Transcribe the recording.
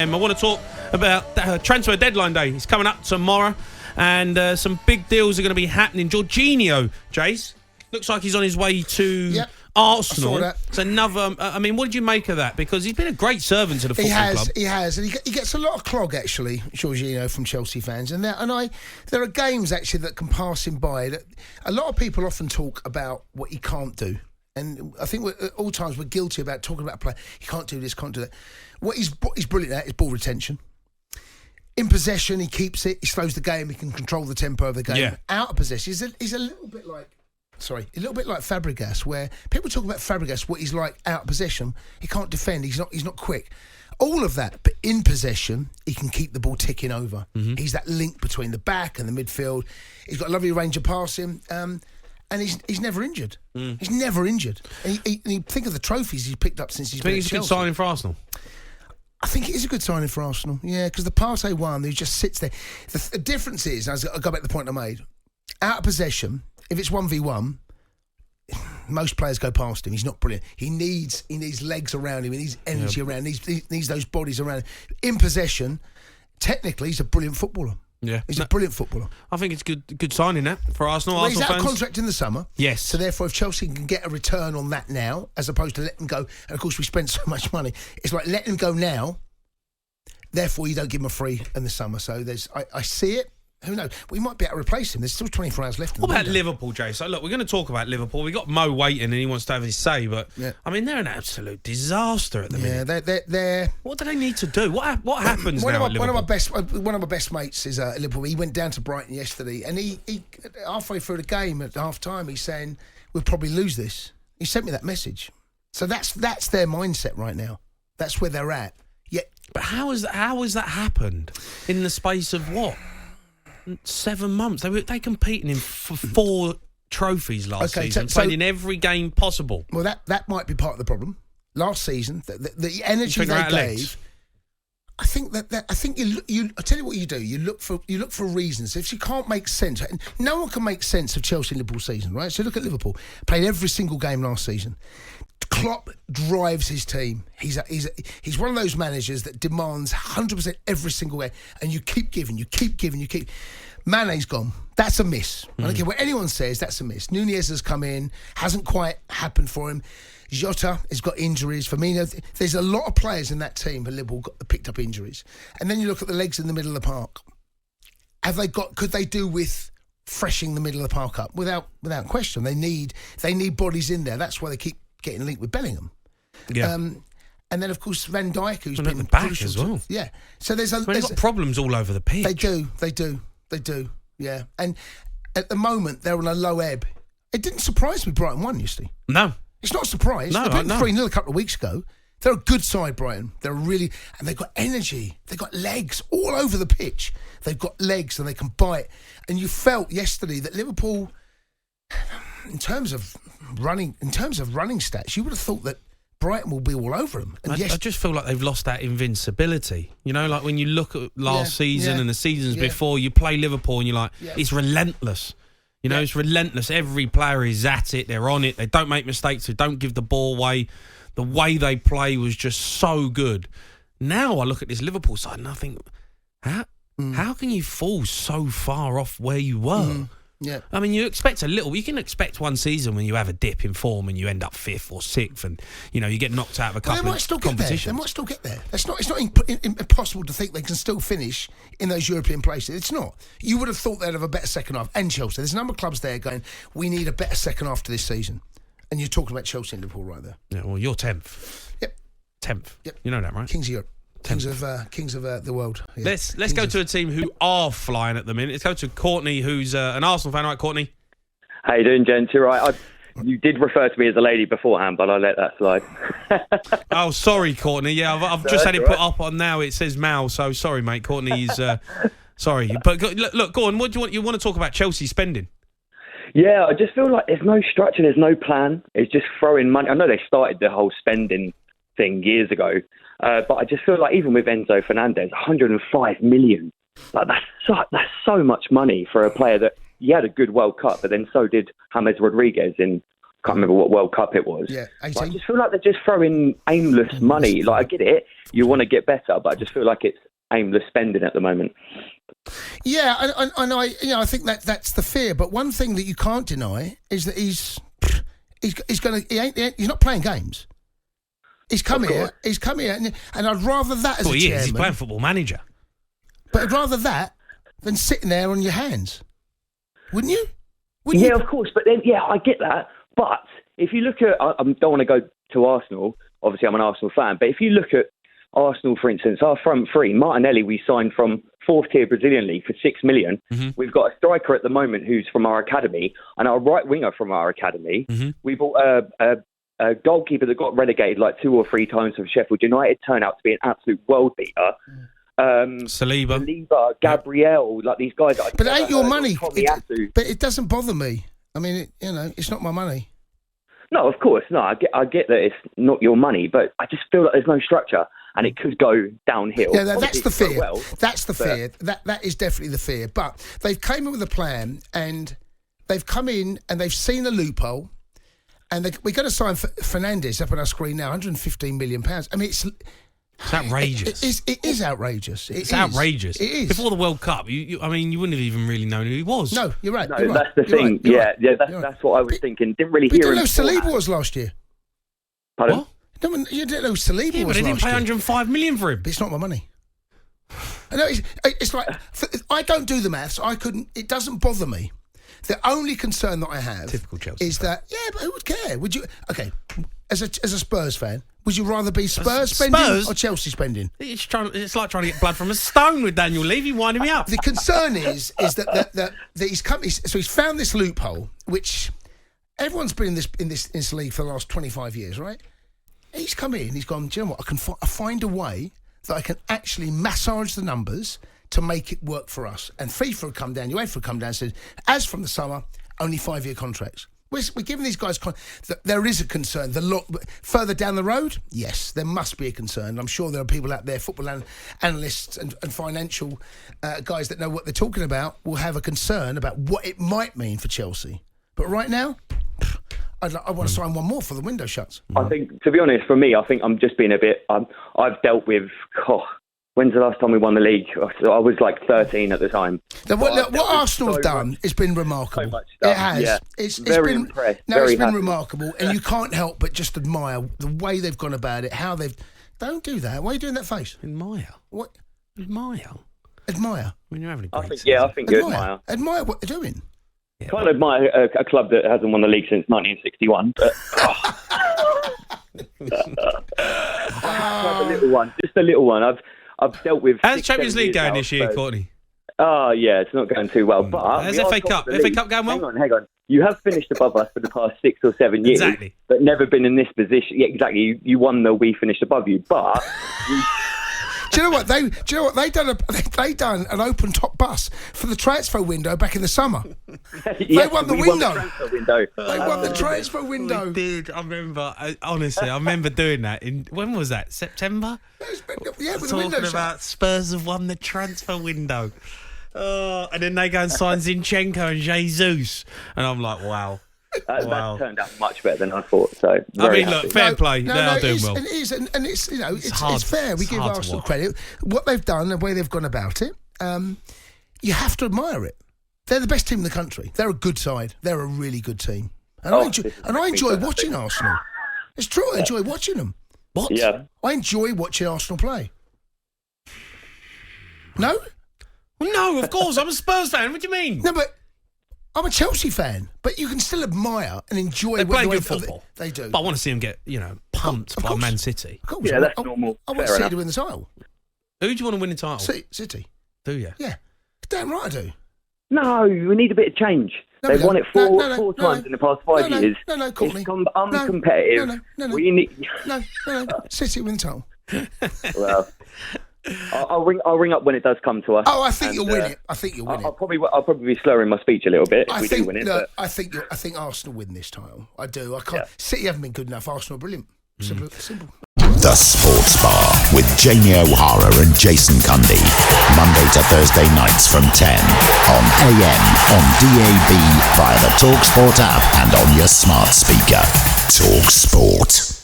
I want to talk about transfer deadline day. It's coming up tomorrow, and some big deals are going to be happening. Jorginho, Jace, looks like he's on his way to Arsenal. I saw that. It's another. I mean, what did you make of that? Because he's been a great servant to the football club. He has, and he gets a lot of clog actually, Jorginho, from Chelsea fans. And there are games actually that can pass him by. That a lot of people often talk about what he can't do. And I think at all times we're guilty about talking about a player. He can't do this, can't do that. What he's brilliant at is ball retention. In possession, he keeps it. He slows the game. He can control the tempo of the game. Yeah. Out of possession, he's a little bit like Fabregas, where people talk about Fabregas, what he's like out of possession. He can't defend. He's not quick. All of that, but in possession, he can keep the ball ticking over. Mm-hmm. He's that link between the back and the midfield. He's got a lovely range of passing. And he's never injured. He's never injured. And you think of the trophies he's picked up since he's been at Chelsea. Think it's a good signing for Arsenal? I think it is a good signing for Arsenal, yeah, because the Partey one, who just sits there. The difference is, I'll go back to the point I made, out of possession, if it's 1v1, most players go past him. He's not brilliant. He needs legs around him. He needs energy around him. He needs those bodies around him. In possession, technically, he's a brilliant footballer. Yeah, he's a brilliant footballer. I think it's good signing that for Arsenal. Well, Arsenal he's out fans. of contract in the summer. Yes. So therefore, if Chelsea can get a return on that now, as opposed to letting him go, and of course we spent so much money, it's like letting him go now. Therefore, you don't give him a free in the summer. So I see it. Who knows? We might be able to replace him. There's still 24 hours left. What about Liverpool, Jay? So, look, we're going to talk about Liverpool. We've got Mo waiting and he wants to have his say, but, I mean, they're an absolute disaster at the minute. Yeah, they're... What do they need to do? What happens now at Liverpool? One of my best mates is at Liverpool. He went down to Brighton yesterday, and he halfway through the game at half-time, he's saying, we'll probably lose this. He sent me that message. So that's their mindset right now. That's where they're at. Yeah. But how has that happened in the space of what? 7 months. They competing for 4 trophies last season, playing in every game possible. Well, that might be part of the problem. Last season, the energy they gave. I think you. I tell you what you do. You look for reasons. If you can't make sense, no one can make sense of Chelsea and Liverpool season, right? So look at Liverpool. Played every single game last season. Klopp drives his team. He's one of those managers that demands 100% every single way, and you keep giving. Mane's gone. That's a miss. I don't care what anyone says. That's a miss. Nunez has come in. Hasn't quite happened for him. Jota has got injuries. Firmino. There's a lot of players in that team for Liverpool picked up injuries. And then you look at the legs in the middle of the park. Could they do with freshening the middle of the park up? Without question. They need bodies in there. That's why they keep getting linked with Bellingham. Yeah. And then, of course, Van Dijk, who's been back as well. Yeah. So they've got problems all over the pitch. They do. Yeah. And at the moment, they're on a low ebb. It didn't surprise me Brighton won, you see. No. It's not a surprise. No, they beat 3-0 a couple of weeks ago. They're a good side, Brighton. And they've got energy. They've got legs all over the pitch. They've got legs and they can bite. And you felt yesterday that Liverpool, in terms of running stats, you would have thought that Brighton will be all over them. And I just feel like they've lost that invincibility. You know, like when you look at last season and the seasons before, you play Liverpool and you're like, it's relentless. You know, it's relentless. Every player is at it. They're on it. They don't make mistakes. They don't give the ball away. The way they play was just so good. Now I look at this Liverpool side and I think, how can you fall so far off where you were? Yeah, I mean, you can expect one season when you have a dip in form and you end up 5th or 6th and, you know, you get knocked out of a couple of competitions. They might still get there. It's not impossible to think they can still finish in those European places. It's not. You would have thought they'd have a better second half. And Chelsea. There's a number of clubs there going, we need a better second half to this season. And you're talking about Chelsea and Liverpool right there. Yeah, well, you're 10th. Yep. 10th. Yep. You know that, right? Kings of Europe. Kings of the world. Yeah. Let's go to a team who are flying at the minute. Let's go to Courtney, who's an Arsenal fan, right, Courtney? How you doing, gents? You're right. You did refer to me as a lady beforehand, but I let that slide. Oh, sorry, Courtney. Yeah, I've just had it put up on now. It says Mal, so sorry, mate. Courtney's sorry, but look, go on. What do you want to talk about? Chelsea spending? Yeah, I just feel like there's no structure, there's no plan. It's just throwing money. I know they started the whole spending thing years ago. But I just feel like even with Enzo Fernandez, 105 million. Like that's so much money for a player that he had a good World Cup, but then so did James Rodriguez in Can't remember what World Cup it was. Yeah, 18. But I just feel like they're just throwing aimless money. Like, I get it, you want to get better, but I just feel like it's aimless spending at the moment. Yeah, and I think that's the fear. But one thing that you can't deny is that he's not playing games. He's come here, and I'd rather that as a chairman. He's playing Football Manager. But I'd rather that than sitting there on your hands. Wouldn't you? Yeah, of course. But then, I get that. But if you look at, I don't want to go to Arsenal. Obviously, I'm an Arsenal fan. But if you look at Arsenal, for instance, our front three, Martinelli, we signed from 4th tier Brazilian league for $6 million. Mm-hmm. We've got a striker at the moment who's from our academy, and our right winger from our academy. Mm-hmm. We bought a goalkeeper that got relegated like 2 or 3 times from Sheffield United, turned out to be an absolute world beater. Saliba, Gabriel, like these guys. But it ain't your money. But it doesn't bother me. I mean, it's not my money. No, of course, no. I get that it's not your money, but I just feel like there's no structure, and it could go downhill. Yeah, that's the fear. That's the fear. That is definitely the fear. But they've came in with a plan, and they've come in and they've seen a loophole, and we're going to sign Fernandes up on our screen now, £115 million. I mean, it's outrageous. It is outrageous. It's outrageous. It is. Before the World Cup, you wouldn't have even really known who he was. No, you're right. No, that's the thing. That's what I was thinking. Didn't really hear him. You didn't know who Saliba was last year. Pardon? What? You didn't know who Saliba was last year. But they didn't pay $105 million for him. But it's not my money. I know it's like I don't do the maths. I couldn't. It doesn't bother me. The only concern that I have is that but who would care? Would you? Okay, as a Spurs fan, would you rather be Spurs spending or Chelsea spending? It's like trying to get blood from a stone with Daniel Levy winding me up. The concern is that he's come. So he's found this loophole, which everyone's been in this league for the last 25 years, right? He's come in. He's gone. Do you know what? I can find a way that I can actually massage the numbers to make it work for us. And FIFA have come down, UEFA have come down and said, as from the summer, only 5-year contracts. We're giving these guys... there is a concern. Further down the road, yes, there must be a concern. I'm sure there are people out there, football analysts and financial guys that know what they're talking about, will have a concern about what it might mean for Chelsea. But right now, I want to sign one more for the window shuts. I think, to be honest, for me, I think I'm just being a bit... I've dealt with... When's the last time we won the league? I was like 13 at the time. What Arsenal have done has been remarkable. So much stuff. It has. Yeah. It's very been impressed. No, very it's been happy. remarkable, and you can't help but just admire the way they've gone about it. How they've. Don't do that. Why are you doing that face? Admire. What? Admire. When you're having a great I think you admire. Admire what they're doing. Yeah. Can't admire a club that hasn't won the league since 1961. But, just a little one. I've dealt with. How's Champions League going this year, Courtney? Oh, yeah, it's not going too well. But how's FA Cup? FA Cup going well? Hang on. You have finished above us for the past 6 or 7 years, exactly, but never been in this position. Yeah, exactly. You won the we finished above you, but. Do you know what they done an open top bus for the transfer window back in the summer. They won the window. They won the transfer window. We did. I remember. Honestly, I remember doing that. When was that? September. With the talking window about Spurs have won the transfer window. And then they go and sign Zinchenko and Jesus, and I'm like, wow. That turned out much better than I thought. So look, fair play. They are doing well. It is, and it's it's fair. We give Arsenal credit. What they've done, the way they've gone about it, you have to admire it. They're the best team in the country. They're a good side. They're a really good team, and I enjoy watching Arsenal. It's true. I enjoy watching them. What? Yeah. I enjoy watching Arsenal play. No. Well, no, of course. I'm a Spurs fan. What do you mean? No, but. I'm a Chelsea fan, but you can still admire and enjoy. They play good football. They do. But I want to see them get, pumped by Man City. Of course. Yeah, that's normal. I want City to win the title. Who do you want to win the title? City. Do you? Yeah. Damn right I do. No, we need a bit of change. They've won it four times in the past 5 years. No, Courtney. It's uncompetitive. No. City win the title. Well... I'll ring up when it does come to us. Oh, I think you'll win it. I'll probably be slurring my speech a little bit if we do win it. Look, I think Arsenal win this title. I do. I can't. Yeah. City haven't been good enough. Arsenal are brilliant. Simple. The Sports Bar with Jamie O'Hara and Jason Cundy. Monday to Thursday nights from 10 on AM, on DAB, via the talkSPORT app and on your smart speaker. talkSPORT.